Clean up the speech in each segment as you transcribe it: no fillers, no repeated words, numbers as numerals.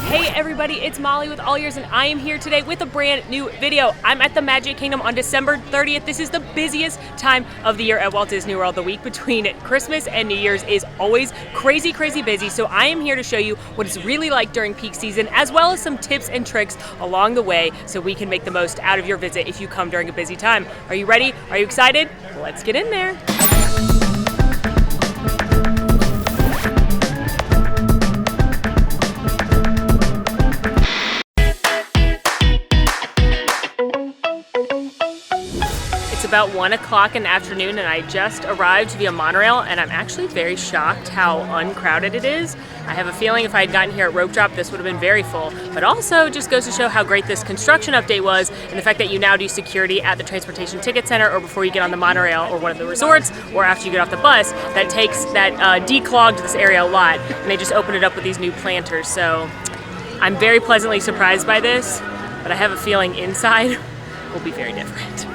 Hey everybody, it's Molly with AllEars, and I am here today with a brand new video. I'm at the Magic Kingdom on December 30th. This is the busiest time of the year at Walt Disney World. The week between Christmas and New Year's is always crazy, crazy busy. So I am here to show you what it's really like during peak season, as well as some tips and tricks along the way so we can make the most out of your visit if you come during a busy time. Are you ready? Are you excited? Let's get in there. It's about 1 o'clock in the afternoon and I just arrived via monorail, and I'm actually very shocked how uncrowded it is. I have a feeling if I had gotten here at rope drop, this would have been very full, but also just goes to show how great this construction update was, and the fact that you now do security at the transportation ticket center or before you get on the monorail or one of the resorts or after you get off the bus. That declogged this area a lot, and they just opened it up with these new planters. So I'm very pleasantly surprised by this, but I have a feeling inside will be very different.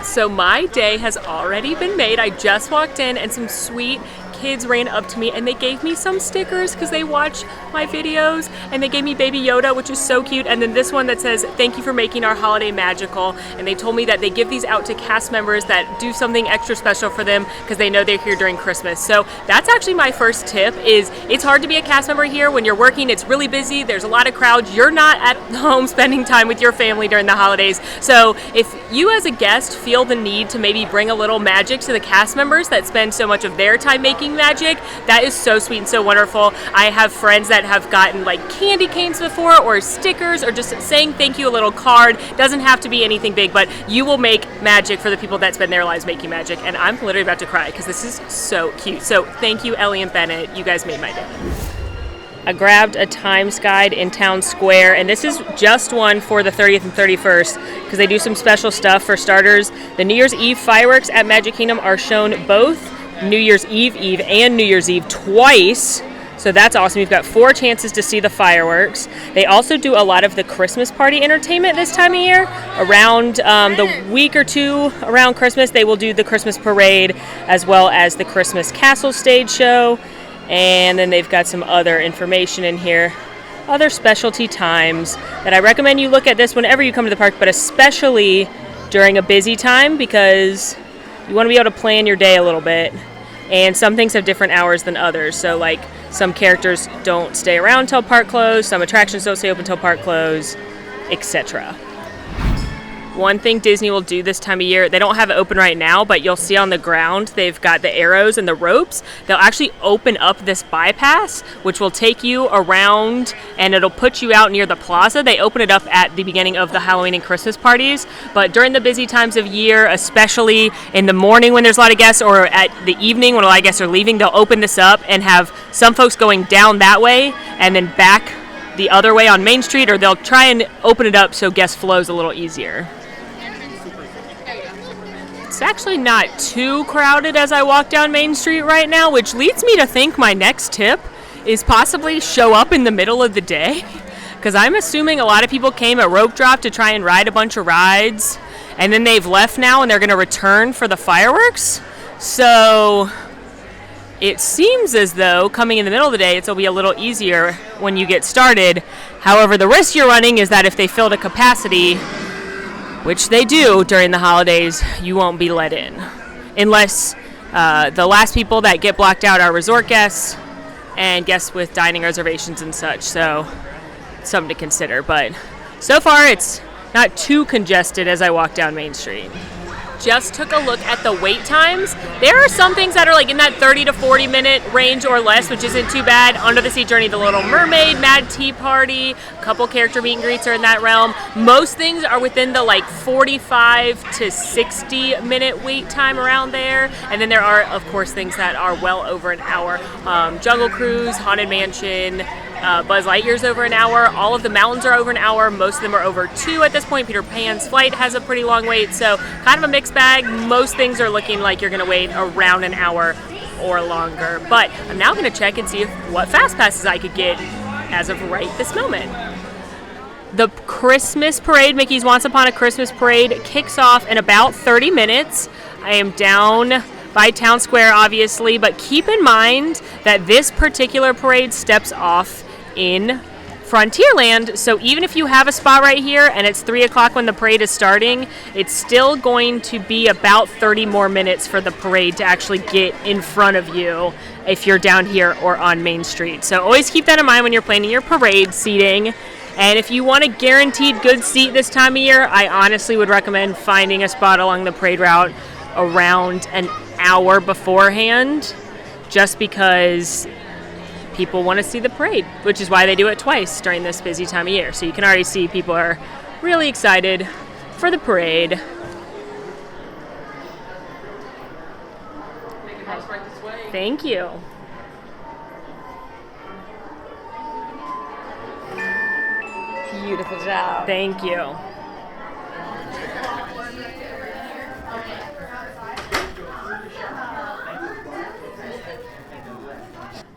So my day has already been made. I just walked in and some sweet kids ran up to me and they gave me some stickers because they watch my videos, and they gave me Baby Yoda, which is so cute, and then this one that says, "Thank you for making our holiday magical." And they told me that they give these out to cast members that do something extra special for them because they know they're here during Christmas. So that's actually my first tip. Is it's hard to be a cast member here when you're working. It's really busy. There's a lot of crowds. You're not at home spending time with your family during the holidays. So if you as a guest feel the need to maybe bring a little magic to the cast members that spend so much of their time making magic, that is so sweet and so wonderful. I have friends that have gotten like candy canes before, or stickers, or just saying thank you, a little card. Doesn't have to be anything big, but you will make magic for the people that spend their lives making magic. And I'm literally about to cry because this is so cute. So thank you, Ellie and Bennett. You guys made my day. I grabbed a Times guide in Town Square, and this is just one for the 30th and 31st because they do some special stuff. For starters, the New Year's Eve fireworks at Magic Kingdom are shown both New Year's Eve and New Year's Eve twice. So that's awesome. You've got 4 chances to see the fireworks. They also do a lot of the Christmas party entertainment this time of year. Around the week or two around Christmas, they will do the Christmas parade as well as the Christmas Castle stage show. And then they've got some other information in here, other specialty times that I recommend you look at this whenever you come to the park, but especially during a busy time because you want to be able to plan your day a little bit. And some things have different hours than others. So like some characters don't stay around till park close, some attractions don't stay open till park close, etc. One thing Disney will do this time of year, they don't have it open right now, but you'll see on the ground they've got the arrows and the ropes. They'll actually open up this bypass, which will take you around and it'll put you out near the plaza. They open it up at the beginning of the Halloween and Christmas parties, but during the busy times of year, especially in the morning when there's a lot of guests, or at the evening when a lot of guests are leaving, they'll open this up and have some folks going down that way and then back the other way on Main Street, or they'll try and open it up so guest flow is a little easier. It's actually not too crowded as I walk down Main Street right now, which leads me to think my next tip is possibly show up in the middle of the day, because I'm assuming a lot of people came at rope drop to try and ride a bunch of rides, and then they've left now and they're going to return for the fireworks. So it seems as though coming in the middle of the day, it'll be a little easier when you get started. However, the risk you're running is that if they fill to capacity, which they do during the holidays, you won't be let in. Unless the last people that get blocked out are resort guests and guests with dining reservations and such. So something to consider. But so far, it's not too congested as I walk down Main Street. Just took a look at the wait times. There are some things that are like in that 30 to 40 minute range or less, which isn't too bad. Under the Sea Journey, The Little Mermaid, Mad Tea Party, a couple character meet and greets are in that realm. Most things are within the like 45 to 60 minute wait time around there. And then there are, of course, things that are well over an hour. Jungle Cruise, Haunted Mansion, Buzz Lightyear's over an hour. All of the mountains are over an hour. Most of them are over 2 at this point. Peter Pan's Flight has a pretty long wait, so kind of a mixed bag. Most things are looking like you're going to wait around an hour or longer. But I'm now going to check and see what fast passes I could get as of right this moment. The Christmas parade, Mickey's Once Upon a Christmas parade, kicks off in about 30 minutes. I am down by Town Square, obviously, but keep in mind that this particular parade steps off in Frontierland, so even if you have a spot right here and it's 3 o'clock when the parade is starting, it's still going to be about 30 more minutes for the parade to actually get in front of you if you're down here or on Main Street. So always keep that in mind when you're planning your parade seating. And if you want a guaranteed good seat this time of year, I honestly would recommend finding a spot along the parade route around an hour beforehand, just because people want to see the parade, which is why they do it twice during this busy time of year. So you can already see people are really excited for the parade. Thank you. Beautiful job. Thank you.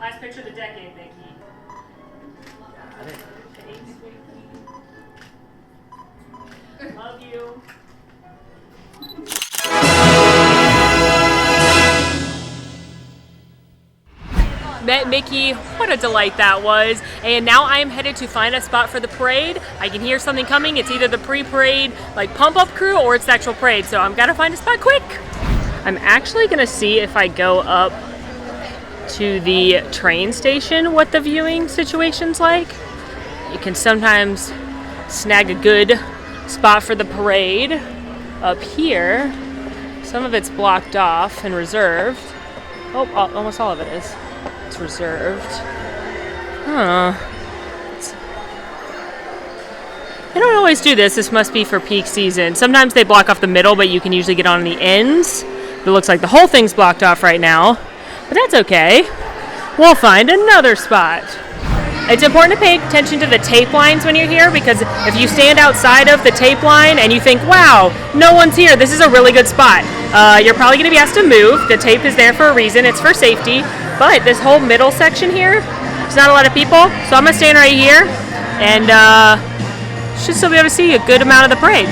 Last picture of the decade, Nikki. Love you. Met Mickey, what a delight that was. And now I am headed to find a spot for the parade. I can hear something coming. It's either the pre-parade like pump up crew or it's the actual parade. So I'm gonna find a spot quick. I'm actually gonna see if I go up to the train station what the viewing situation's like. You can sometimes snag a good spot for the parade up here. Some of it's blocked off and reserved. Oh, almost all of it is. It's reserved. Huh. They don't always do this. This must be for peak season. Sometimes they block off the middle, but you can usually get on the ends. It looks like the whole thing's blocked off right now, but that's okay. We'll find another spot. It's important to pay attention to the tape lines when you're here, because if you stand outside of the tape line and you think, wow, no one's here, this is a really good spot, you're probably going to be asked to move. The tape is there for a reason. It's for safety. But this whole middle section here, there's not a lot of people, so I'm going to stand right here and should still be able to see a good amount of the parade.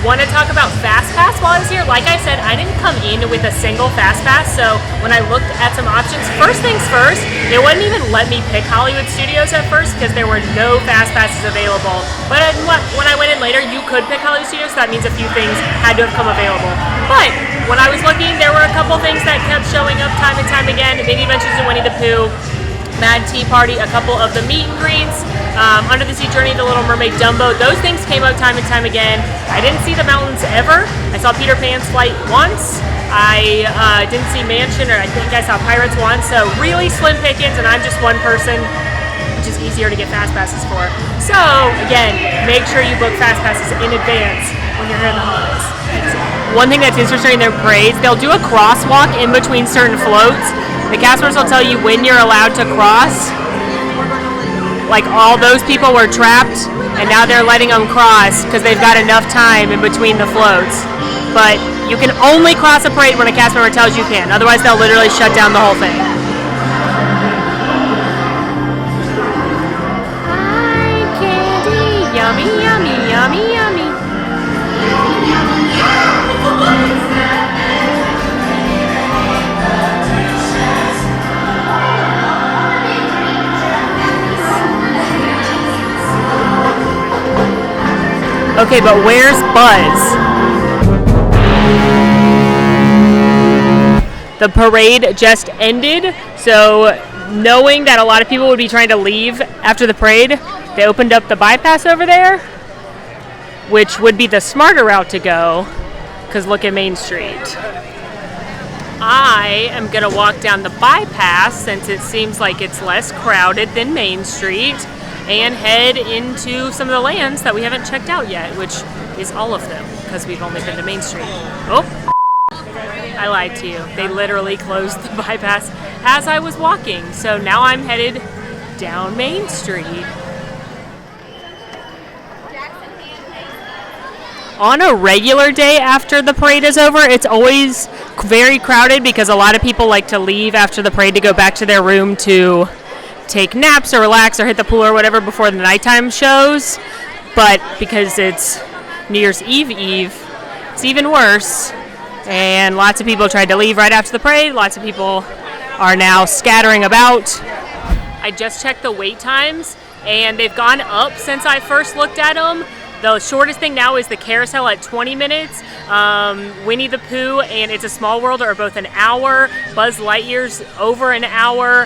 Want to talk about Fast Pass while I was here? Like I said, I didn't come in with a single Fast Pass, so when I looked at some options, first things first, it wouldn't even let me pick Hollywood Studios at first because there were no Fast Passes available. But when I went in later, you could pick Hollywood Studios, so that means a few things had to have come available. But when I was looking, there were a couple things that kept showing up time and time again. Maybe Adventures in Winnie the Pooh, Mad Tea Party, a couple of the meet and greets, Under the Sea Journey, The Little Mermaid, Dumbo. Those things came out time and time again. I didn't see the mountains ever. I saw Peter Pan's Flight once. I didn't see Mansion, or I think I saw Pirates once. So really slim pickings, and I'm just one person, which is easier to get Fast Passes for. So again, make sure you book Fast Passes in advance when you're here in the holidays. One thing that's interesting in their parades, they'll do a crosswalk in between certain floats. The cast members will tell you when you're allowed to cross. Like all those people were trapped and now they're letting them cross because they've got enough time in between the floats. But you can only cross a parade when a cast member tells you can. Otherwise they'll literally shut down the whole thing. Hi, candy. Yummy, yummy, yummy, yummy. Okay, but where's Buzz? The parade just ended, so knowing that a lot of people would be trying to leave after the parade, they opened up the bypass over there, which would be the smarter route to go, because look at Main Street. I am going to walk down the bypass since it seems like it's less crowded than Main Street, and head into some of the lands that we haven't checked out yet, which is all of them, because we've only been to Main Street. Oh, I lied to you. They literally closed the bypass as I was walking, so now I'm headed down Main Street. On a regular day after the parade is over, it's always very crowded because a lot of people like to leave after the parade to go back to their room to take naps or relax or hit the pool or whatever before the nighttime shows. But because it's New Year's Eve, it's even worse. And lots of people tried to leave right after the parade. Lots of people are now scattering about. I just checked the wait times, and they've gone up since I first looked at them. The shortest thing now is the carousel at 20 minutes. Winnie the Pooh and It's a Small World are both an hour. Buzz Lightyear's over an hour.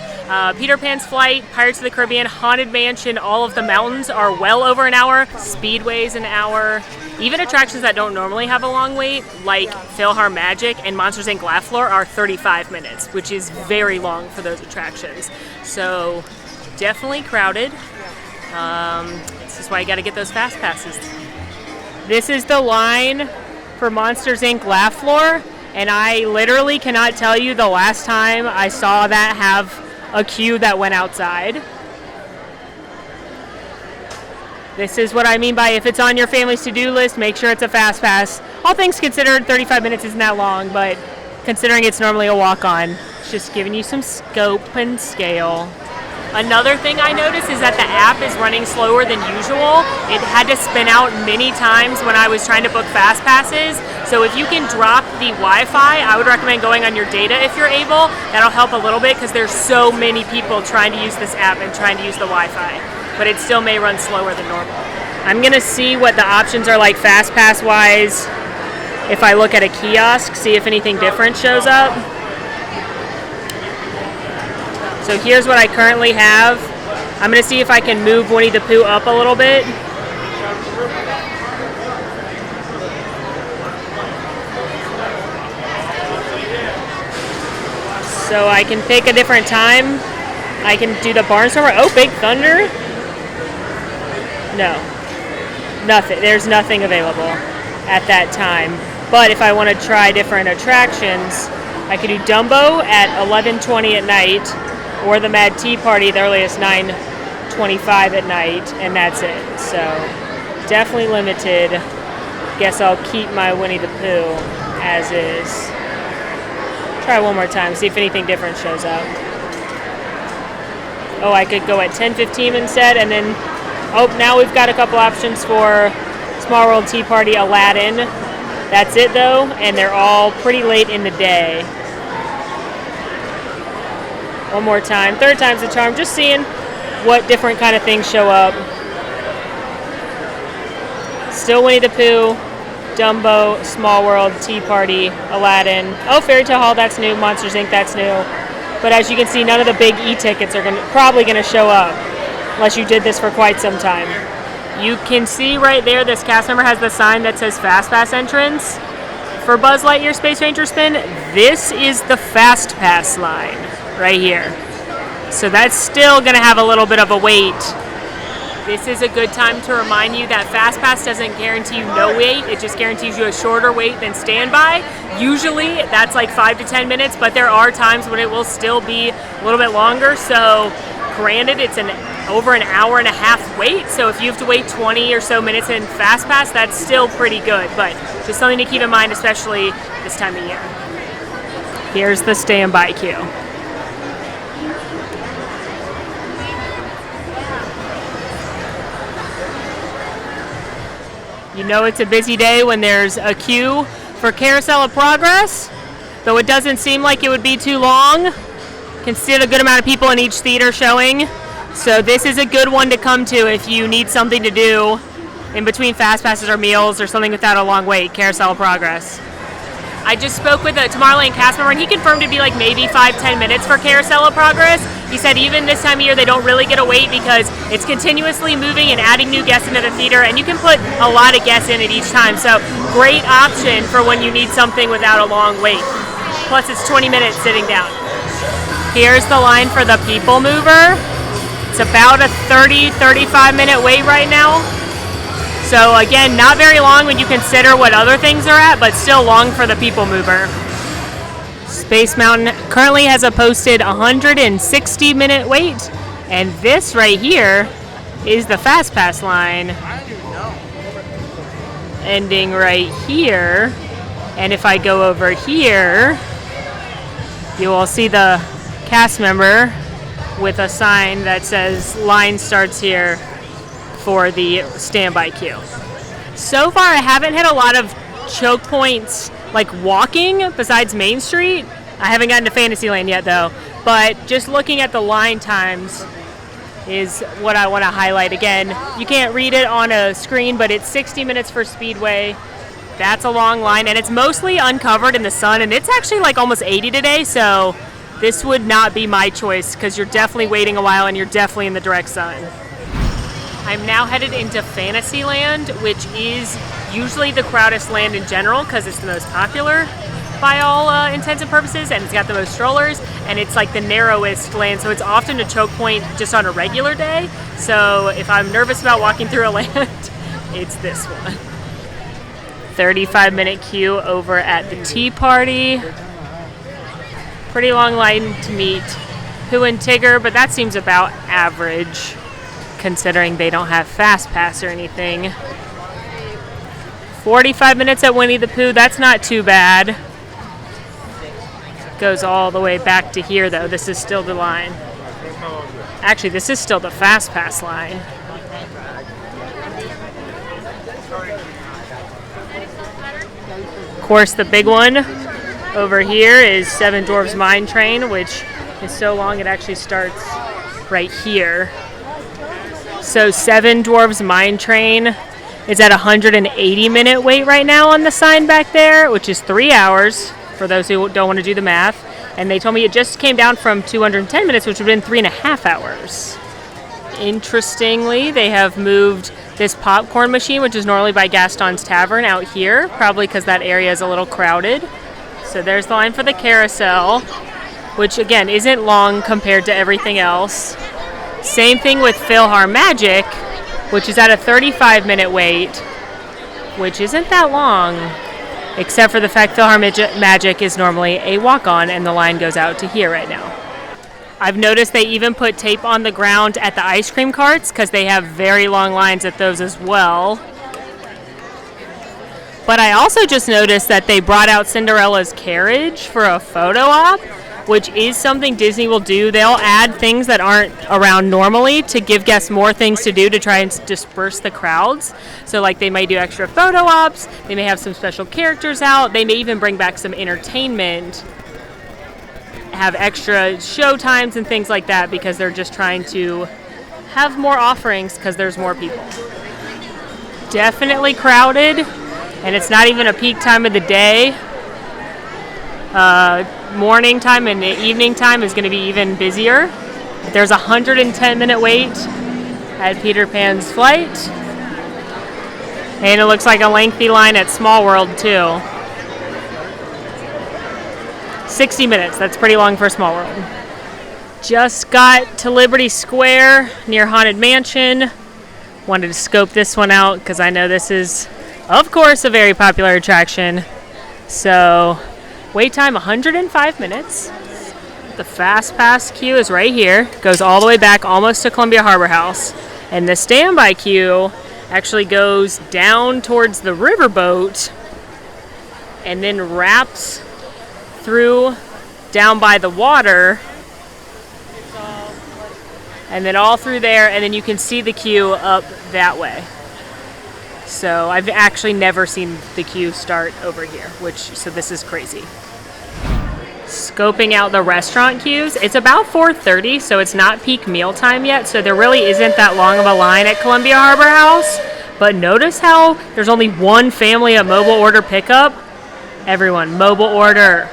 Peter Pan's Flight, Pirates of the Caribbean, Haunted Mansion, all of the mountains are well over an hour. Speedway's an hour. Even attractions that don't normally have a long wait, like Philhar Magic and Monsters Inc. Laugh Floor, are 35 minutes, which is very long for those attractions. So definitely crowded. This is why you got to get those fast passes. This is the line for Monsters Inc. Laugh Floor, and I literally cannot tell you the last time I saw that have a queue that went outside. This is what I mean by if it's on your family's to-do list, make sure it's a fast pass. All things considered, 35 minutes isn't that long, but considering it's normally a walk-on, it's just giving you some scope and scale. Another thing I noticed is that the app is running slower than usual. It had to spin out many times when I was trying to book fast passes. So if you can drop the Wi-Fi, I would recommend going on your data if you're able. That'll help a little bit because there's so many people trying to use this app and trying to use the Wi-Fi. But it still may run slower than normal. I'm gonna see what the options are like fast pass wise if I look at a kiosk, see if anything different shows up. So here's what I currently have. I'm gonna see if I can move Winnie the Pooh up a little bit. So I can pick a different time. I can do the Barnstormer. Oh, Big Thunder. No, nothing. There's nothing available at that time. But if I want to try different attractions, I could do Dumbo at 11:20 at night, or the Mad Tea Party, the earliest 9:25 at night, and that's it. So definitely limited. Guess I'll keep my Winnie the Pooh as is. Try one more time, see if anything different shows up. Oh, I could go at 10:15 instead, and then now we've got a couple options for Small World, Tea Party, Aladdin. That's it though, and they're all pretty late in the day. One more time, third time's the charm, just seeing what different kind of things show up. Still Winnie the Pooh, Dumbo, Small World, Tea Party, Aladdin. Oh, Fairy Tale Hall, that's new. Monsters Inc., that's new. But as you can see, none of the big e-tickets are probably going to show up unless you did this for quite some time. You can see right there, this cast member has the sign that says Fast Pass entrance. For Buzz Lightyear Space Ranger Spin, this is the Fast Pass line right here. So that's still going to have a little bit of a wait. This is a good time to remind you that Fast Pass doesn't guarantee you no wait. It just guarantees you a shorter wait than standby. Usually that's like 5 to 10 minutes, but there are times when it will still be a little bit longer. So granted, it's over an hour and a half wait. So if you have to wait 20 or so minutes in Fast Pass, that's still pretty good. But just something to keep in mind, especially this time of year. Here's the standby queue. You know it's a busy day when there's a queue for Carousel of Progress, though it doesn't seem like it would be too long. Can see a good amount of people in each theater showing, so this is a good one to come to if you need something to do in between Fast Passes or meals or something without a long wait. Carousel of Progress. I just spoke with a Tomorrowland cast member, and he confirmed it'd be like maybe 5-10 minutes for Carousel of Progress. He said even this time of year they don't really get a wait because it's continuously moving and adding new guests into the theater, and you can put a lot of guests in it each time. So great option for when you need something without a long wait. Plus it's 20 minutes sitting down. Here's the line for the People Mover. It's about a 30-35 minute wait right now. So again, not very long when you consider what other things are at, but still long for the People Mover. Space Mountain currently has a posted 160 minute wait, and this right here is the Fast Pass line. Ending right here, And if I go over here, you will see the cast member with a sign that says line starts here for the standby queue. So far, I haven't hit a lot of choke points like walking besides Main Street. I haven't gotten to Fantasyland yet though, but just looking at the line times is what I want to highlight. Again, you can't read it on a screen, but it's 60 minutes for Speedway. That's a long line, and it's mostly uncovered in the sun, and it's actually like almost 80 today, so this would not be my choice because you're definitely waiting a while and you're definitely in the direct sun. I'm now headed into Fantasyland, which is usually the crowdest land in general because it's the most popular by all intents and purposes, and it's got the most strollers, and it's like the narrowest land, so it's often a choke point just on a regular day. So if I'm nervous about walking through a land, it's this one. 35-minute queue over at the Tea Party. Pretty long line to meet Pooh and Tigger, but that seems about average considering they don't have Fast Pass or anything. 45 minutes at Winnie the Pooh, that's not too bad. Goes all the way back to here though. This is still the line. Actually, this is still the Fast Pass line. Of course, the big one over here is Seven Dwarfs Mine Train, which is so long it actually starts right here. So Seven Dwarfs Mine Train is at 180-minute wait right now on the sign back there, which is 3 hours for those who don't want to do the math. And they told me it just came down from 210 minutes, which would have been 3.5 hours. Interestingly, they have moved this popcorn machine, which is normally by Gaston's Tavern, out here, probably because that area is a little crowded. So there's the line for the carousel, which again isn't long compared to everything else. Same thing with PhilharMagic, which is at a 35-minute wait, which isn't that long, except for the fact PhilharMagic is normally a walk-on, and the line goes out to here right now. I've noticed they even put tape on the ground at the ice cream carts because they have very long lines at those as well. But I also just noticed that they brought out Cinderella's carriage for a photo op, which is something Disney will do. They'll add things that aren't around normally to give guests more things to do to try and disperse the crowds. So like they may do extra photo ops, they may have some special characters out, they may even bring back some entertainment, have extra show times and things like that because they're just trying to have more offerings because there's more people. Definitely crowded, and it's not even a peak time of the day. Morning time and evening time is going to be even busier. There's a 110-minute wait at Peter Pan's flight, and it looks like a lengthy line at Small World too. 60 minutes, that's pretty long for Small World. Just got to Liberty Square near Haunted Mansion. Wanted to scope this one out because I know this is, of course, a very popular attraction. So, wait time 105 minutes. The Fast Pass queue is right here. Goes all the way back almost to Columbia Harbor House. And the standby queue actually goes down towards the riverboat and then wraps through down by the water and then all through there, and then you can see the queue up that way. So I've actually never seen the queue start over here, so this is crazy. Scoping out the restaurant queues, it's about 4:30, so it's not peak meal time yet, so there really isn't that long of a line at Columbia Harbor House. But notice how there's only one family at mobile order pickup. Everyone, mobile order.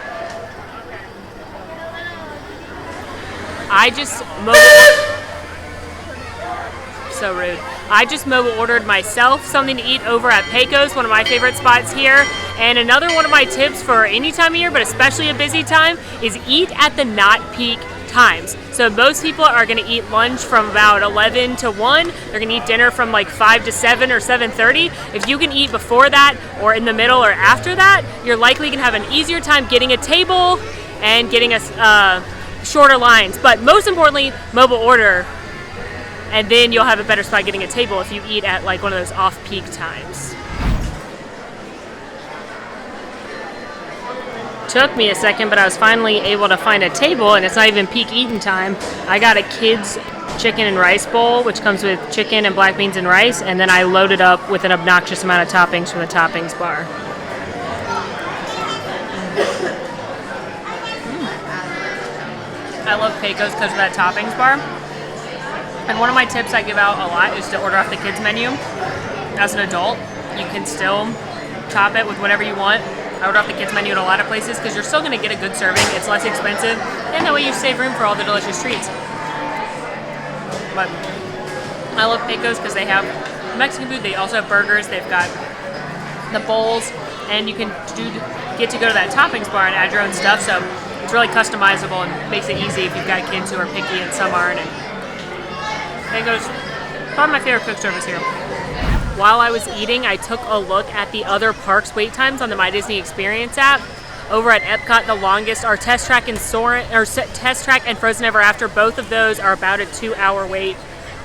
So rude. I just mobile ordered myself something to eat over at Pecos, one of my favorite spots here. And another one of my tips for any time of year, but especially a busy time, is eat at the not peak times. So most people are going to eat lunch from about 11 to 1. They're going to eat dinner from like 5 to 7 or 7:30. If you can eat before that or in the middle or after that, you're likely going to have an easier time getting a table and getting a shorter lines. But most importantly, mobile order, and then you'll have a better spot getting a table if you eat at like one of those off-peak times. Took me a second, but I was finally able to find a table, and it's not even peak eating time. I got a kid's chicken and rice bowl, which comes with chicken and black beans and rice, and then I loaded up with an obnoxious amount of toppings from the toppings bar. I love Pecos because of that toppings bar. And one of my tips I give out a lot is to order off the kids menu. As an adult, you can still top it with whatever you want. I order off the kids menu at a lot of places because you're still going to get a good serving. It's less expensive, and that way you save room for all the delicious treats. But I love Pecos because they have Mexican food. They also have burgers. They've got the bowls, and you can get to go to that toppings bar and add your own stuff. So it's really customizable and makes it easy if you've got kids who are picky and some aren't. And Pecos, probably my favorite quick service here. While I was eating, I took a look at the other parks wait times on the My Disney Experience app. Over at Epcot, the longest are Test Track and Test Track and Frozen Ever After. Both of those are about a 2-hour wait.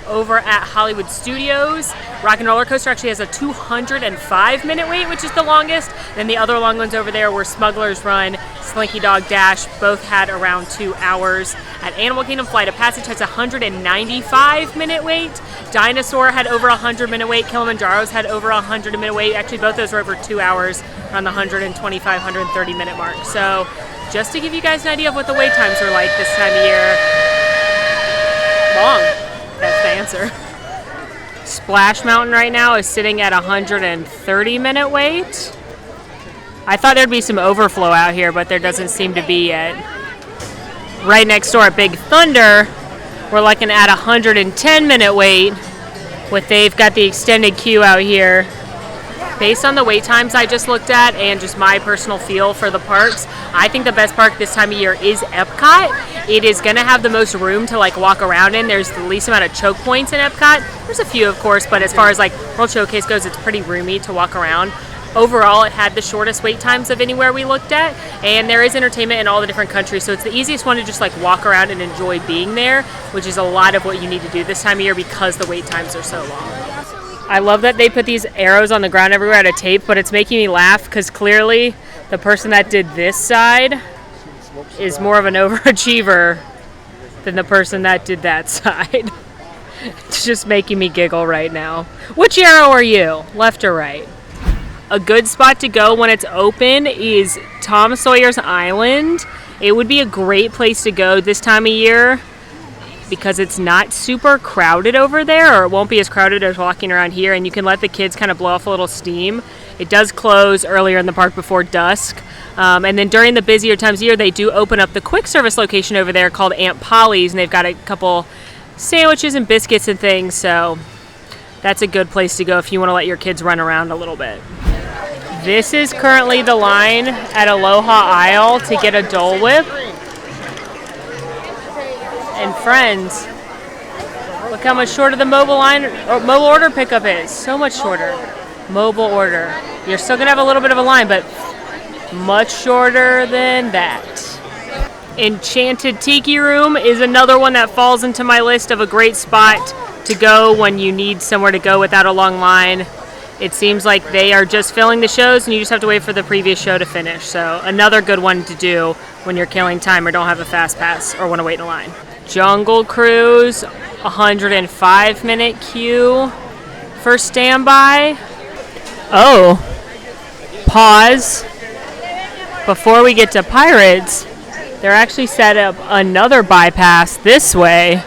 Over at Hollywood Studios, Rock and Roller Coaster actually has a 205-minute wait, which is the longest. Then the other long ones over there were Smuggler's Run, Slinky Dog Dash. Both had around 2 hours. At Animal Kingdom, Flight of Passage has a 195-minute wait. Dinosaur had over a 100-minute wait. Kilimanjaro's had over a 100-minute wait. Actually, both those were over 2 hours, around the 125, 130-minute mark. So just to give you guys an idea of what the wait times were like this time of year, long. That's the answer. Splash Mountain right now is sitting at a 130-minute wait. I thought there'd be some overflow out here, but there doesn't seem to be yet. Right next door at Big Thunder, we're looking at a 110-minute wait. They've got the extended queue out here. Based on the wait times I just looked at and just my personal feel for the parks, I think the best park this time of year is Epcot. It is going to have the most room to walk around in. There's the least amount of choke points in Epcot. There's a few, of course, but as far as World Showcase goes, it's pretty roomy to walk around. Overall, it had the shortest wait times of anywhere we looked at, and there is entertainment in all the different countries, so it's the easiest one to just walk around and enjoy being there, which is a lot of what you need to do this time of year because the wait times are so long. I love that they put these arrows on the ground everywhere out of tape, but it's making me laugh because clearly the person that did this side is more of an overachiever than the person that did that side. It's just making me giggle right now. Which arrow are you? Left or right? A good spot to go when it's open is Tom Sawyer's Island. It would be a great place to go this time of year because it's not super crowded over there, or it won't be as crowded as walking around here, and you can let the kids kind of blow off a little steam. It does close earlier in the park before dusk. And then during the busier times of year, they do open up the quick service location over there called Aunt Polly's, and they've got a couple sandwiches and biscuits and things, so that's a good place to go if you want to let your kids run around a little bit. This is currently the line at Aloha Isle to get a Dole Whip. And friends, look how much shorter the mobile order pickup is. So much shorter. Mobile order. You're still going to have a little bit of a line, but much shorter than that. Enchanted Tiki Room is another one that falls into my list of a great spot to go when you need somewhere to go without a long line. It seems like they are just filling the shows and you just have to wait for the previous show to finish. So another good one to do when you're killing time or don't have a fast pass or want to wait in a line. Jungle Cruise, 105-minute queue for standby. Oh, pause. Before we get to Pirates, they're actually set up another bypass this way.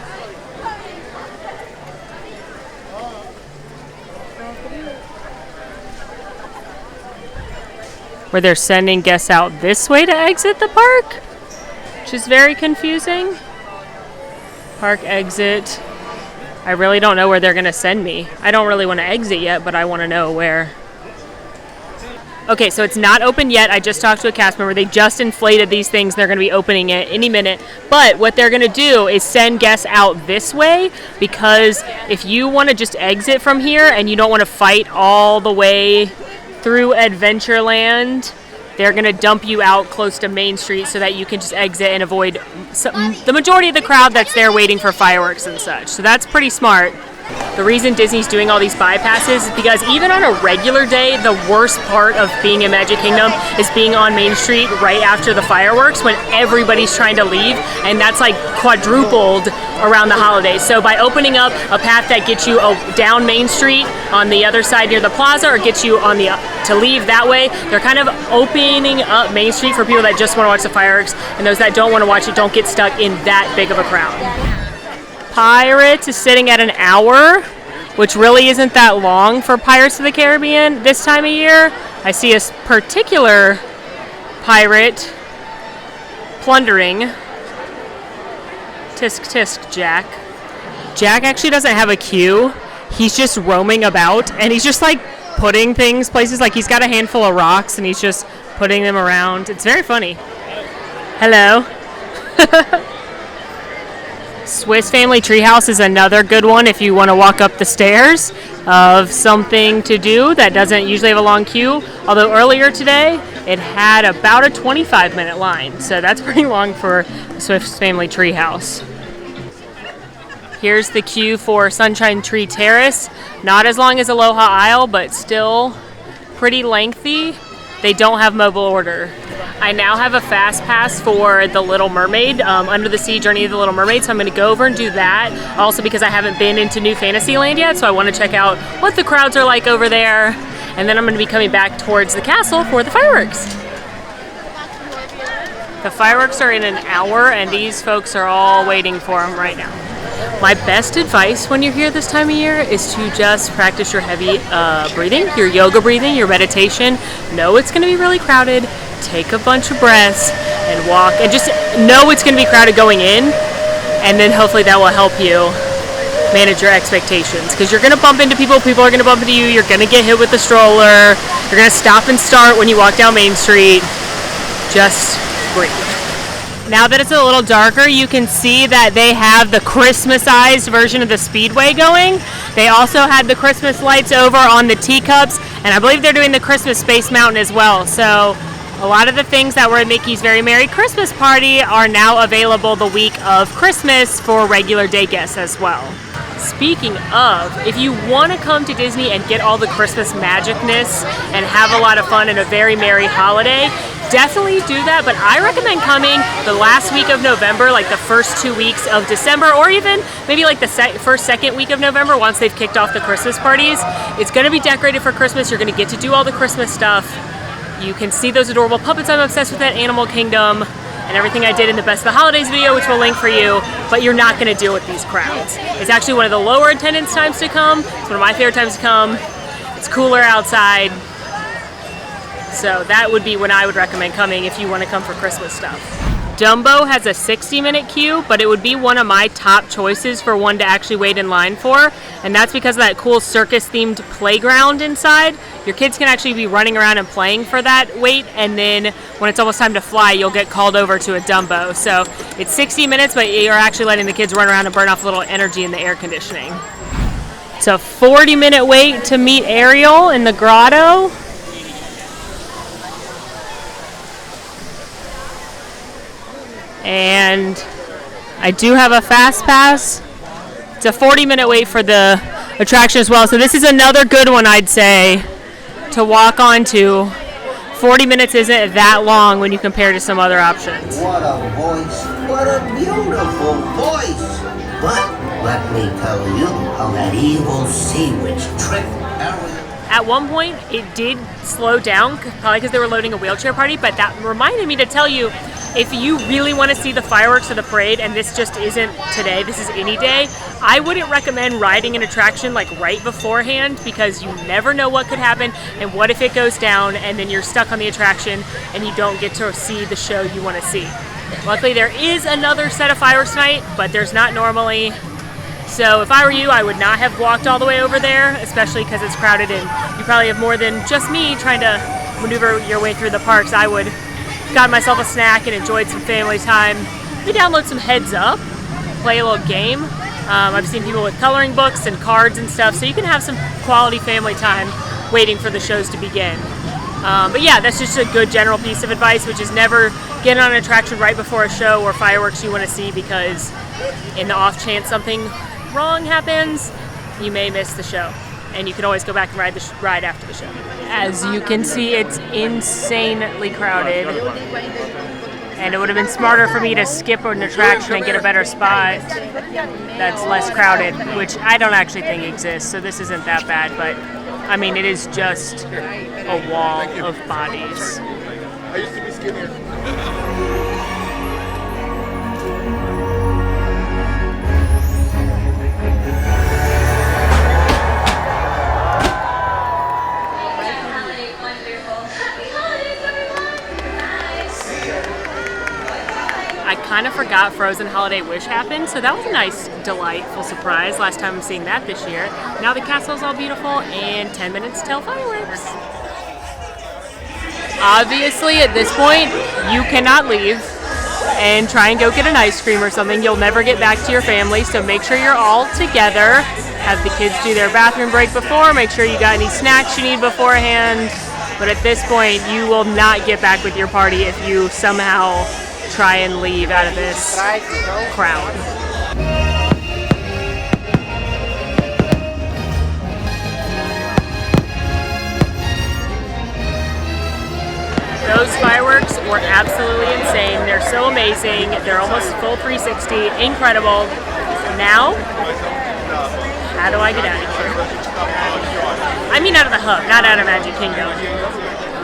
Where they're sending guests out this way to exit the park, which is very confusing. Park exit. I really don't know where they're going to send me. I don't really want to exit yet, but I want to know where. Okay, so it's not open yet. I just talked to a cast member. They just inflated these things. They're going to be opening it any minute. But what they're going to do is send guests out this way, because if you want to just exit from here and you don't want to fight all the way through Adventureland, they're going to dump you out close to Main Street so that you can just exit and avoid the majority of the crowd that's there waiting for fireworks and such. So that's pretty smart. The reason Disney's doing all these bypasses is because even on a regular day, the worst part of being in Magic Kingdom is being on Main Street right after the fireworks when everybody's trying to leave, and that's like quadrupled around the holidays. So by opening up a path that gets you down Main Street on the other side near the plaza, or gets you on to leave that way, they're kind of opening up Main Street for people that just want to watch the fireworks, and those that don't want to watch it don't get stuck in that big of a crowd. Pirates is sitting at an hour, which really isn't that long for Pirates of the Caribbean this time of year. I see a particular pirate plundering. Tisk tisk, Jack. Jack actually doesn't have a queue. He's just roaming about, and he's just like putting things places. Like he's got a handful of rocks, and he's just putting them around. It's very funny. Hello. Swiss Family Treehouse is another good one if you want to walk up the stairs of something to do that doesn't usually have a long queue. Although earlier today, it had about a 25-minute line. So that's pretty long for Swiss Family Treehouse. Here's the queue for Sunshine Tree Terrace. Not as long as Aloha Isle, but still pretty lengthy. They don't have mobile order. I now have a fast pass for the Little Mermaid, Under the Sea Journey of the Little Mermaid, so I'm going to go over and do that. Also because I haven't been into New Fantasyland yet, so I want to check out what the crowds are like over there. And then I'm going to be coming back towards the castle for the fireworks. The fireworks are in an hour, and these folks are all waiting for them right now. My best advice when you're here this time of year is to just practice your heavy breathing, your yoga breathing, your meditation. Know it's going to be really crowded. Take a bunch of breaths and walk, and just know it's going to be crowded going in, and then hopefully that will help you manage your expectations, because you're going to bump into people are going to bump into you, you're going to get hit with the stroller, you're going to stop and start when you walk down Main Street. Just breathe. Now that it's a little darker, you can see that they have the Christmas-ized version of the Speedway going. They also had the Christmas lights over on the teacups, and I believe they're doing the Christmas Space Mountain as well. So a lot of the things that were at Mickey's Very Merry Christmas Party are now available the week of Christmas for regular day guests as well. Speaking of, if you want to come to Disney and get all the Christmas magicness and have a lot of fun and a very merry holiday, definitely do that. But I recommend coming the last week of November, like the first 2 weeks of December, or even maybe like the second week of November once they've kicked off the Christmas parties. It's going to be decorated for Christmas. You're going to get to do all the Christmas stuff. You can see those adorable puppets. I'm obsessed with that Animal Kingdom and everything I did in the Best of the Holidays video, which we'll link for you, but you're not going to deal with these crowds. It's actually one of the lower attendance times to come. It's one of my favorite times to come. It's cooler outside. So that would be when I would recommend coming if you want to come for Christmas stuff. Dumbo has a 60-minute queue, but it would be one of my top choices for one to actually wait in line for, and that's because of that cool circus-themed playground inside. Your kids can actually be running around and playing for that wait, and then when it's almost time to fly, you'll get called over to a Dumbo. So it's 60 minutes, but you're actually letting the kids run around and burn off a little energy in the air conditioning. It's a 40-minute wait to meet Ariel in the grotto. And I do have a fast pass. It's a 40-minute wait for the attraction as well. So this is another good one, I'd say, to walk onto. 40 minutes isn't that long when you compare to some other options. What a voice. What a beautiful voice. But let me tell you how that evil sea witch tricked Ariel. At one point, it did slow down, probably because they were loading a wheelchair party, but that reminded me to tell you, if you really want to see the fireworks of the parade, and this just isn't today, this is any day, I wouldn't recommend riding an attraction like right beforehand, because you never know what could happen, and what if it goes down and then you're stuck on the attraction and you don't get to see the show you want to see. Luckily, there is another set of fireworks tonight, but there's not normally. So if I were you, I would not have walked all the way over there, especially because it's crowded and you probably have more than just me trying to maneuver your way through the parks. I would got myself a snack and enjoyed some family time. You download some Heads Up, play a little game. I've seen people with coloring books and cards and stuff, so you can have some quality family time waiting for the shows to begin. But yeah, that's just a good general piece of advice, which is never get on an attraction right before a show or fireworks you want to see, because in the off chance something wrong happens, you may miss the show. And you can always go back and ride the ride after the show. As you can see, it's insanely crowded. And it would have been smarter for me to skip an attraction and get a better spot that's less crowded, which I don't actually think exists, so this isn't that bad, but I mean, it is just a wall of bodies. I used to be skinnier. I kind of forgot Frozen Holiday Wish happened, so that was a nice, delightful surprise. Last time I'm seeing that this year. Now the castle's all beautiful, and 10 minutes till fireworks. Obviously, at this point, you cannot leave and try and go get an ice cream or something. You'll never get back to your family, so make sure you're all together. Have the kids do their bathroom break before. Make sure you got any snacks you need beforehand. But at this point, you will not get back with your party if you somehow try and leave out of this crowd. Those fireworks were absolutely insane. They're so amazing. They're almost full 360, incredible. Now, how do I get out of here? I mean out of the hub, not out of Magic Kingdom.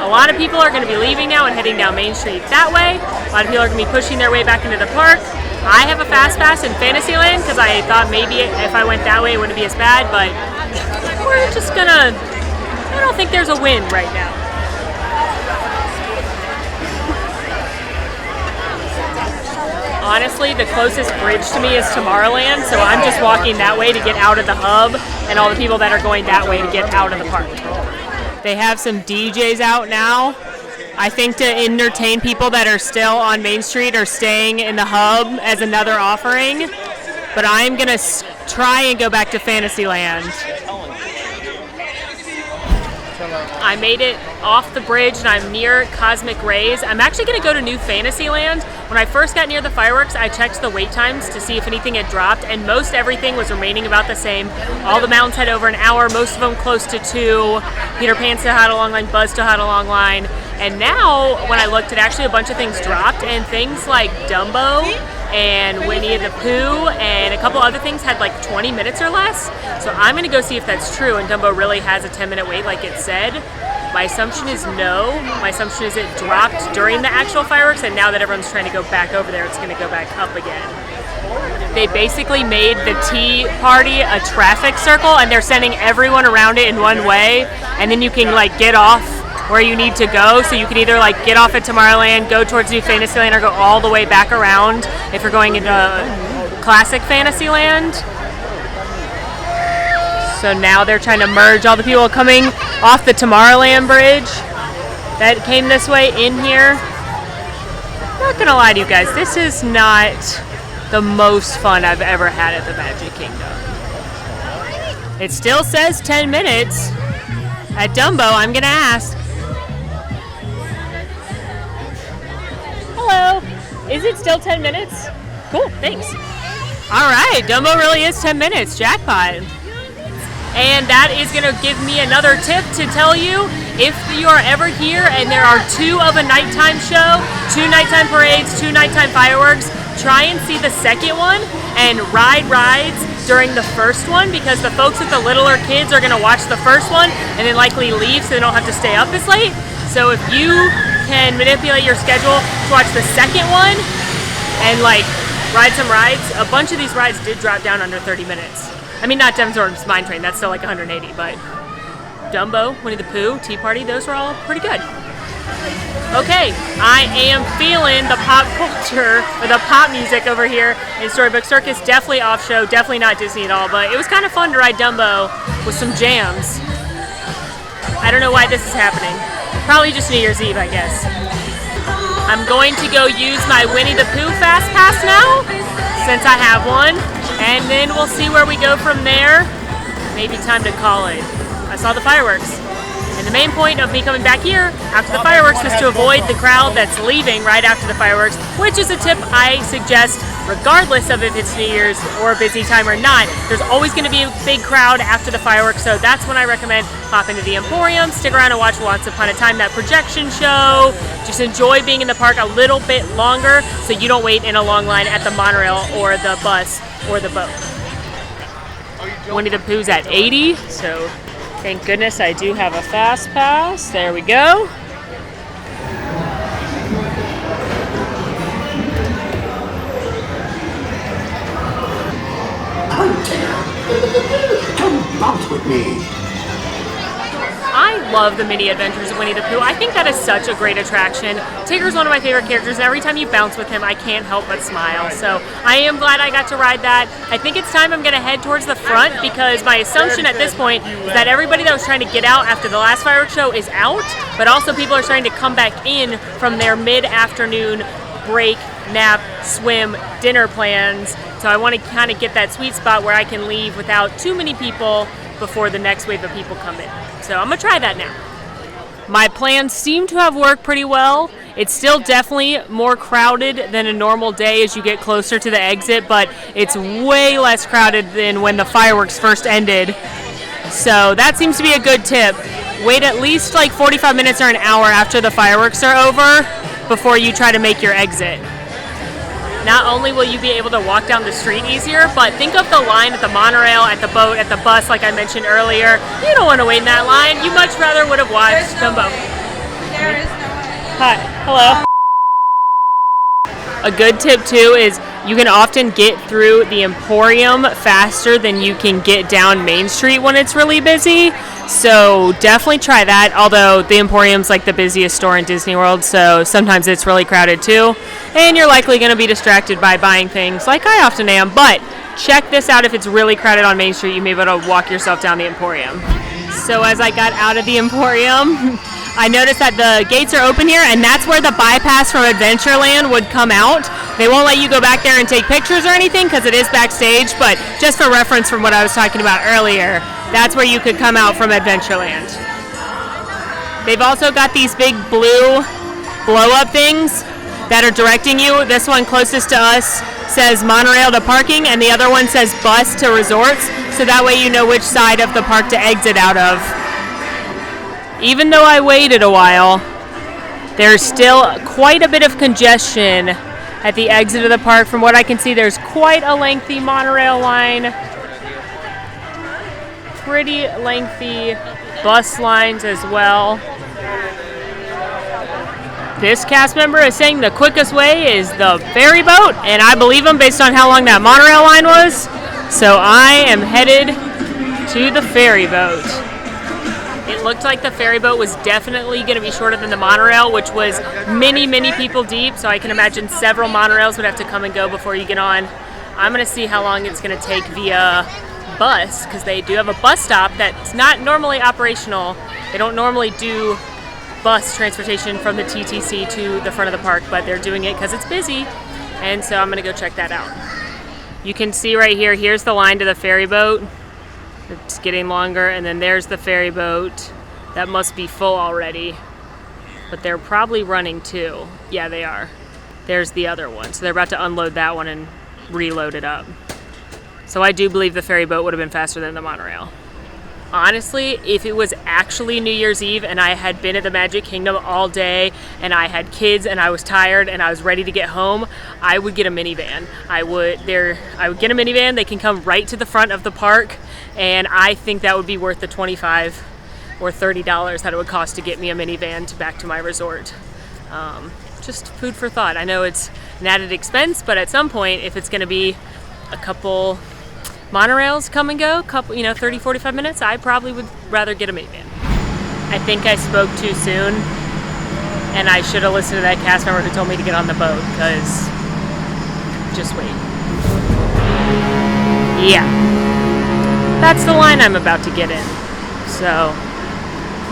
A lot of people are going to be leaving now and heading down Main Street that way. A lot of people are going to be pushing their way back into the park. I have a fast pass in Fantasyland because I thought maybe if I went that way it wouldn't be as bad, but we're just gonna, I don't think there's a win right now. Honestly, the closest bridge to me is Tomorrowland, so I'm just walking that way to get out of the hub, and all the people that are going that way to get out of the park. They have some DJs out now, I think to entertain people that are still on Main Street or staying in the hub as another offering, but I'm going to try and go back to Fantasyland. I made it off the bridge and I'm near Cosmic Rays. I'm actually going to go to New Fantasyland. When I first got near the fireworks, I checked the wait times to see if anything had dropped, and most everything was remaining about the same. All the mountains had over an hour, most of them close to 2. Peter Pan still had a long line, Buzz still had a long line. And now, when I looked, actually a bunch of things dropped, and things like Dumbo and Winnie the Pooh and a couple other things had like 20 minutes or less. So I'm going to go see if that's true and Dumbo really has a 10-minute wait like it said. My assumption is no. My assumption is it dropped during the actual fireworks, and now that everyone's trying to go back over there, it's going to go back up again. They basically made the tea party a traffic circle, and they're sending everyone around it in one way, and then you can like get off where you need to go. So you can either like get off at Tomorrowland, go towards New Fantasyland, or go all the way back around if you're going into Classic Fantasyland. So now they're trying to merge all the people coming off the Tomorrowland bridge that came this way in here. Not gonna lie to you guys, this is not the most fun I've ever had at the Magic Kingdom. It still says 10 minutes. At Dumbo, I'm gonna ask. Hello, is it still 10 minutes? Cool, thanks. All right, Dumbo really is 10 minutes, jackpot. And that is going to give me another tip to tell you, if you are ever here and there are 2 of a nighttime show, 2 nighttime parades, 2 nighttime fireworks, try and see the second one and ride rides during the first one, because the folks with the littler kids are going to watch the first one and then likely leave so they don't have to stay up as late. So if you can manipulate your schedule to watch the second one and like ride some rides, a bunch of these rides did drop down under 30 minutes. I mean, not Demsdorf's Mine Train, that's still like 180, but Dumbo, Winnie the Pooh, Tea Party, those were all pretty good. Okay, I am feeling the pop culture, or the pop music over here in Storybook Circus. Definitely off show, definitely not Disney at all, but it was kind of fun to ride Dumbo with some jams. I don't know why this is happening. Probably just New Year's Eve, I guess. I'm going to go use my Winnie the Pooh Fast Pass now, since I have one. And then we'll see where we go from there. Maybe time to call it. I saw the fireworks. And the main point of me coming back here after the fireworks was to avoid the crowd that's leaving right after the fireworks, which is a tip I suggest regardless of if it's New Year's or a busy time or not, there's always going to be a big crowd after the fireworks. So that's when I recommend hop into the Emporium, stick around and watch Once Upon a Time, that projection show. Just enjoy being in the park a little bit longer so you don't wait in a long line at the monorail or the bus or the boat. Winnie the Pooh's at 80, so thank goodness I do have a fast pass. There we go. Come bounce with me. I love the mini adventures of Winnie the Pooh. I think that is such a great attraction. Tigger's one of my favorite characters, and every time you bounce with him, I can't help but smile. So I am glad I got to ride that. I think it's time I'm going to head towards the front because my assumption at this point is that everybody that was trying to get out after the last fireworks show is out, but also people are starting to come back in from their mid-afternoon break, nap, swim, dinner plans. So I want to kind of get that sweet spot where I can leave without too many people before the next wave of people come in. So I'm going to try that now. My plans seem to have worked pretty well. It's still definitely more crowded than a normal day as you get closer to the exit, but it's way less crowded than when the fireworks first ended. So that seems to be a good tip. Wait at least like 45 minutes or an hour after the fireworks are over before you try to make your exit. Not only will you be able to walk down the street easier, but think of the line at the monorail, at the boat, at the bus, like I mentioned earlier. You don't want to wait in that line. You much rather would have watched Dumbo. There is no one. Hi. Hello. A good tip too is you can often get through the Emporium faster than you can get down Main Street when it's really busy. So definitely try that, although the Emporium's like the busiest store in Disney World, so sometimes it's really crowded too. And you're likely going to be distracted by buying things like I often am, but check this out. If it's really crowded on Main Street, you may be able to walk yourself down the Emporium. So as I got out of the Emporium, I noticed that the gates are open here, and that's where the bypass from Adventureland would come out. They won't let you go back there and take pictures or anything because it is backstage, but just for reference from what I was talking about earlier, that's where you could come out from Adventureland. They've also got these big blue blow-up things that are directing you. This one closest to us says monorail to parking, and the other one says bus to resorts, so that way you know which side of the park to exit out of. Even though I waited a while, there's still quite a bit of congestion at the exit of the park. From what I can see, there's quite a lengthy monorail line, pretty lengthy bus lines as well. This cast member is saying the quickest way is the ferry boat, and I believe him based on how long that monorail line was. So I am headed to the ferry boat. It looked like the ferry boat was definitely going to be shorter than the monorail, which was many, many people deep, so I can imagine several monorails would have to come and go before you get on. I'm going to see how long it's going to take via bus, because they do have a bus stop that's not normally operational. They don't normally do bus transportation from the TTC to the front of the park, but they're doing it because it's busy, and so I'm going to go check that out. You can see right here, here's the line to the ferry boat. It's getting longer, and then there's the ferry boat. That must be full already, but they're probably running too. Yeah, they are. There's the other one. So they're about to unload that one and reload it up. So I do believe the ferry boat would have been faster than the monorail. Honestly, if it was actually New Year's Eve and I had been at the Magic Kingdom all day and I had kids and I was tired and I was ready to get home, I would get a minivan. I would get a minivan. They can come right to the front of the park, and I think that would be worth the $25 or $30 that it would cost to get me a minivan back to my resort. Just food for thought. I know it's an added expense, but at some point, if it's going to be a couple monorails come and go, 30, 45 minutes, I probably would rather get a minivan. I think I spoke too soon, and I should have listened to that cast member who told me to get on the boat, because just wait. Yeah. That's the line I'm about to get in. So,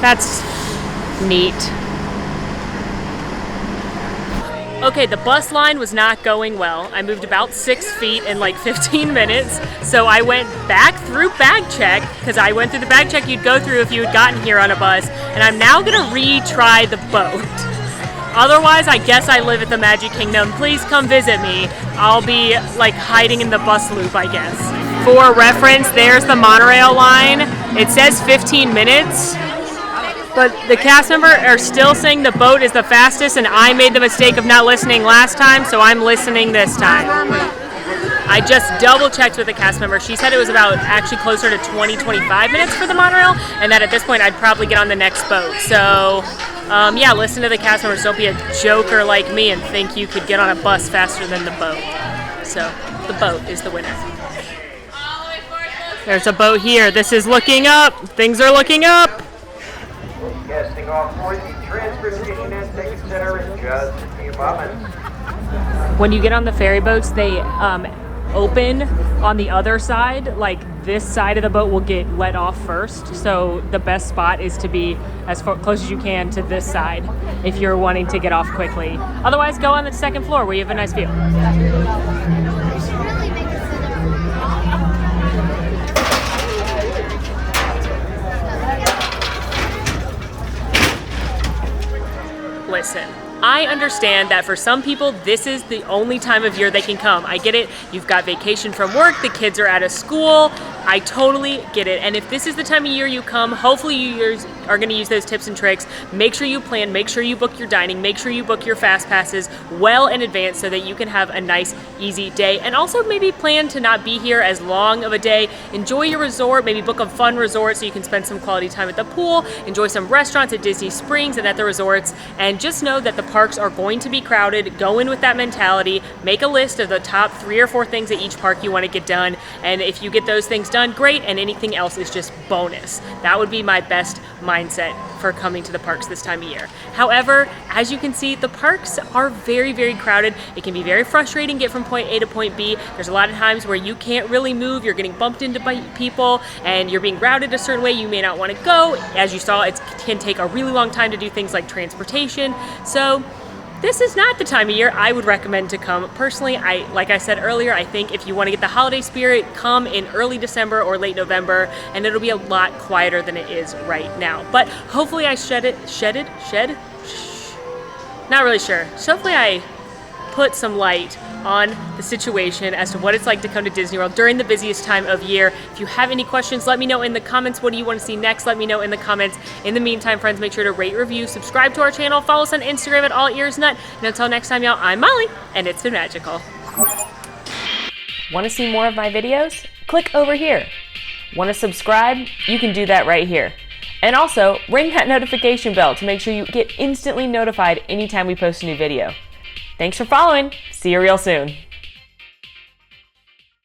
that's neat. Okay, the bus line was not going well. I moved about 6 feet in like 15 minutes. So I went back through bag check, because I went through the bag check you'd go through if you had gotten here on a bus. And I'm now going to retry the boat. Otherwise, I guess I live at the Magic Kingdom. Please come visit me. I'll be like hiding in the bus loop, I guess. For reference, there's the monorail line. It says 15 minutes, but the cast member are still saying the boat is the fastest, and I made the mistake of not listening last time, so I'm listening this time. I just double checked with the cast member. She said it was about actually closer to 20-25 minutes for the monorail, and that at this point I'd probably get on the next boat. So yeah, listen to the cast members. Don't be a joker like me and think you could get on a bus faster than the boat. So the boat is the winner. There's a boat here. This is looking up. Things are looking up. Casting off for the transportation and ticket center in just a few moments. When you get on the ferry boats, they open on the other side. Like this side of the boat will get let off first. So the best spot is to be as close as you can to this side if you're wanting to get off quickly. Otherwise, go on the second floor where you have a nice view. Listen, I understand that for some people, this is the only time of year they can come. I get it. You've got vacation from work. The kids are out of school. I totally get it. And if this is the time of year you come, hopefully you are going to use those tips and tricks. Make sure you plan. Make sure you book your dining. Make sure you book your fast passes well in advance so that you can have a nice, easy day. And also maybe plan to not be here as long of a day. Enjoy your resort. Maybe book a fun resort so you can spend some quality time at the pool. Enjoy some restaurants at Disney Springs and at the resorts. And just know that the parks are going to be crowded. Go in with that mentality. Make a list of the top 3 or 4 things at each park you want to get done. And if you get those things done, great, and anything else is just bonus. That would be my best mindset for coming to the parks this time of year. However, as you can see, the parks are very, very crowded. It can be very frustrating to get from point A to point B. There's a lot of times where you can't really move. You're getting bumped into by people and you're being routed a certain way you may not want to go. As you saw, it can take a really long time to do things like transportation. So this is not the time of year I would recommend to come. Personally, like I said earlier, I think if you want to get the holiday spirit, come in early December or late November, and it'll be a lot quieter than it is right now. But hopefully I not really sure. Hopefully I put some light on the situation as to what it's like to come to Disney World during the busiest time of year. If you have any questions, let me know in the comments. What do you want to see next? Let me know in the comments. In the meantime, friends, make sure to rate, review, subscribe to our channel, follow us on Instagram at AllEars.net. And until next time, y'all, I'm Molly, and it's been magical. Want to see more of my videos? Click over here. Want to subscribe? You can do that right here. And also, ring that notification bell to make sure you get instantly notified anytime we post a new video. Thanks for following. See you real soon.